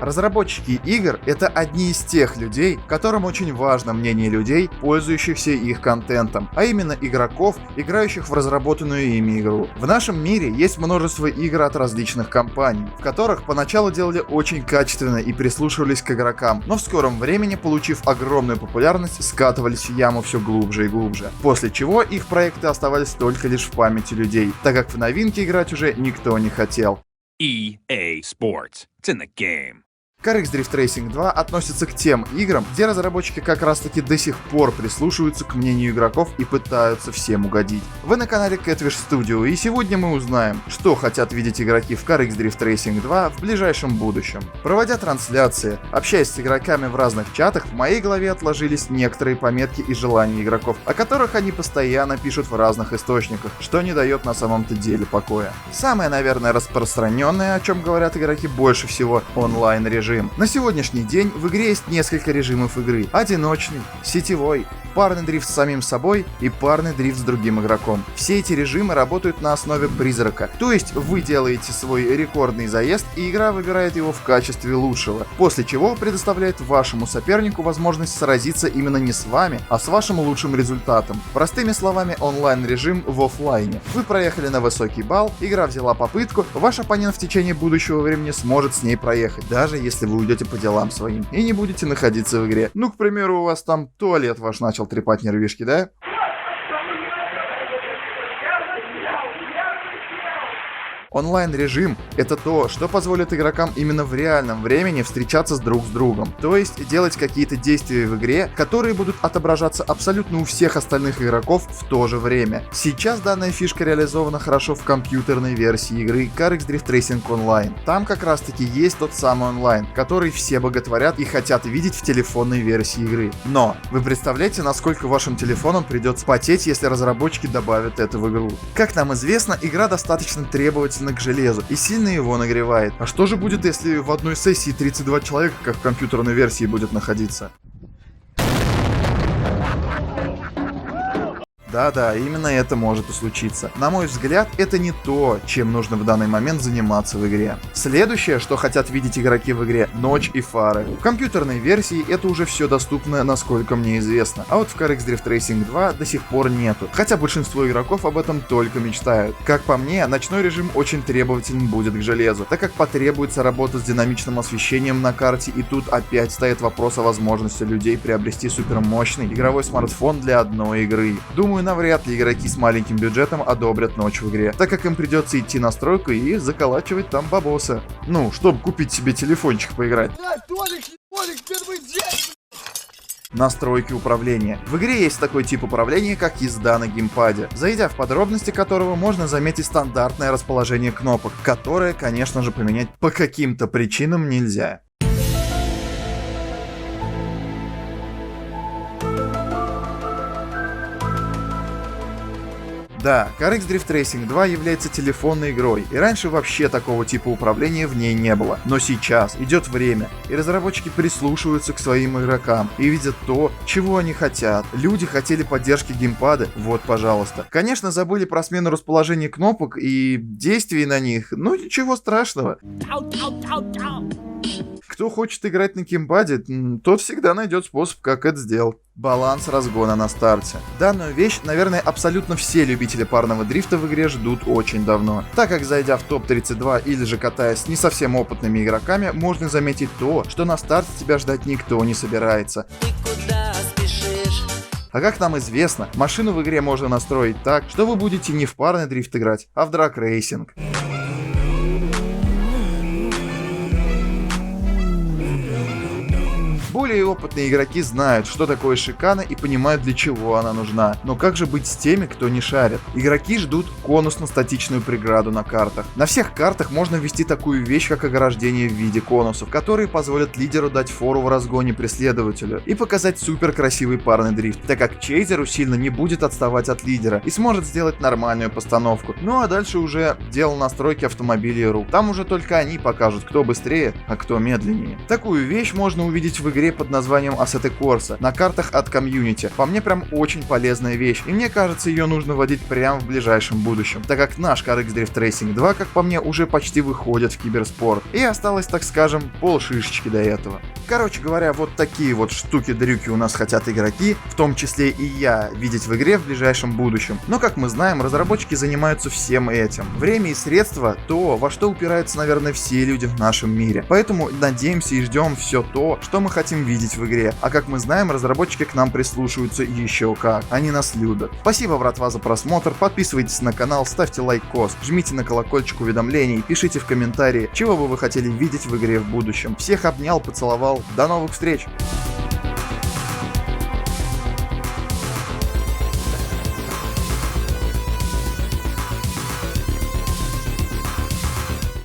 Разработчики игр — это одни из тех людей, которым очень важно мнение людей, пользующихся их контентом, а именно игроков, играющих в разработанную ими игру. В нашем мире есть множество игр от различных компаний, в которых поначалу делали очень качественно и прислушивались к игрокам, но в скором времени, получив огромную популярность, скатывались в яму все глубже и глубже, после чего их проекты оставались только лишь в памяти людей, так как в новинки играть уже никто не хотел. EA Sports. It's in the game. CarX Drift Racing 2 относится к тем играм, где разработчики как раз таки до сих пор прислушиваются к мнению игроков и пытаются всем угодить. Вы на канале Catfish Studio, и сегодня мы узнаем, что хотят видеть игроки в CarX Drift Racing 2 в ближайшем будущем. Проводя трансляции, общаясь с игроками в разных чатах, в моей голове отложились некоторые пометки и желания игроков, о которых они постоянно пишут в разных источниках, что не дает на самом-то деле покоя. Самое, наверное, распространенное, о чем говорят игроки больше всего, онлайн-режим. На сегодняшний день в игре есть несколько режимов игры: одиночный, сетевой, парный дрифт с самим собой и парный дрифт с другим игроком. Все эти режимы работают на основе призрака, то есть вы делаете свой рекордный заезд, и игра выбирает его в качестве лучшего, после чего предоставляет вашему сопернику возможность сразиться именно не с вами, а с вашим лучшим результатом. Простыми словами, онлайн-режим в офлайне. Вы проехали на высокий балл, игра взяла попытку, ваш оппонент в течение будущего времени сможет с ней проехать, даже если вы уйдете по делам своим и не будете находиться в игре. Ну, к примеру, у вас там туалет ваш начал трепать нервишки, да? Онлайн-режим — это то, что позволит игрокам именно в реальном времени встречаться друг с другом, то есть делать какие-то действия в игре, которые будут отображаться абсолютно у всех остальных игроков в то же время. Сейчас данная фишка реализована хорошо в компьютерной версии игры CarX Drift Racing Online. Там как раз таки есть тот самый онлайн, который все боготворят и хотят видеть в телефонной версии игры. Но вы представляете, насколько вашим телефонам придется потеть, если разработчики добавят это в игру? Как нам известно, игра достаточно требовательна к железу и сильно его нагревает. А что же будет, если в одной сессии 32 человека, как в компьютерной версии, будет находиться? Да-да, именно это может и случиться. На мой взгляд, это не то, чем нужно в данный момент заниматься в игре. Следующее, что хотят видеть игроки в игре — ночь и фары. В компьютерной версии это уже все доступно, насколько мне известно. А вот в CarX Drift Racing 2 до сих пор нету, хотя большинство игроков об этом только мечтают. Как по мне, ночной режим очень требователен будет к железу, так как потребуется работа с динамичным освещением на карте, и тут опять стоит вопрос о возможности людей приобрести супермощный игровой смартфон для одной игры. Думаю, навряд ли игроки с маленьким бюджетом одобрят ночь в игре, так как им придется идти на стройку и заколачивать там бабоса. Ну, чтобы купить себе телефончик поиграть. Настройки управления. В игре есть такой тип управления, как езда на геймпаде, зайдя в подробности которого можно заметить стандартное расположение кнопок, которое, конечно же, поменять по каким-то причинам нельзя. Да, CarX Drift Racing 2 является телефонной игрой, и раньше вообще такого типа управления в ней не было. Но сейчас идет время, и разработчики прислушиваются к своим игрокам и видят то, чего они хотят. Люди хотели поддержки геймпада, вот пожалуйста. Конечно, забыли про смену расположения кнопок и действий на них, но ничего страшного. Кто хочет играть на геймпаде, тот всегда найдет способ, как это сделать. Баланс разгона на старте. Данную вещь, наверное, абсолютно все любители парного дрифта в игре ждут очень давно, так как, зайдя в топ-32 или же катаясь с не совсем опытными игроками, можно заметить то, что на старте тебя ждать никто не собирается. А как нам известно, машину в игре можно настроить так, что вы будете не в парный дрифт играть, а в драг-рейсинг. Более опытные игроки знают, что такое шикана, и понимают, для чего она нужна. Но как же быть с теми, кто не шарит? Игроки ждут конусно-статичную преграду на картах. На всех картах можно ввести такую вещь, как ограждение в виде конусов, которые позволят лидеру дать фору в разгоне преследователю и показать супер красивый парный дрифт, так как чейзеру сильно не будет отставать от лидера и сможет сделать нормальную постановку. Ну а дальше уже дело настройки автомобилей рук. Там уже только они покажут, кто быстрее, а кто медленнее. Такую вещь можно увидеть в игре игре под названием Assetto Corsa на картах от комьюнити. По мне прям очень полезная вещь, и мне кажется, ее нужно вводить прямо в ближайшем будущем, так как наш CarX Drift Racing 2, как по мне, уже почти выходит в киберспорт, и осталось, так скажем, полшишечки до этого. Короче говоря, вот такие вот штуки-дрюки у нас хотят игроки, в том числе и я, видеть в игре в ближайшем будущем. Но, как мы знаем, разработчики занимаются всем этим. Время и средства — то, во что упираются, наверное, все люди в нашем мире. Поэтому надеемся и ждем все то, что мы хотим видеть в игре. А как мы знаем, разработчики к нам прислушиваются еще как. Они нас любят. Спасибо, братва, за просмотр. Подписывайтесь на канал, ставьте лайкос, жмите на колокольчик уведомлений, пишите в комментарии, чего бы вы хотели видеть в игре в будущем. Всех обнял, поцеловал. До новых встреч!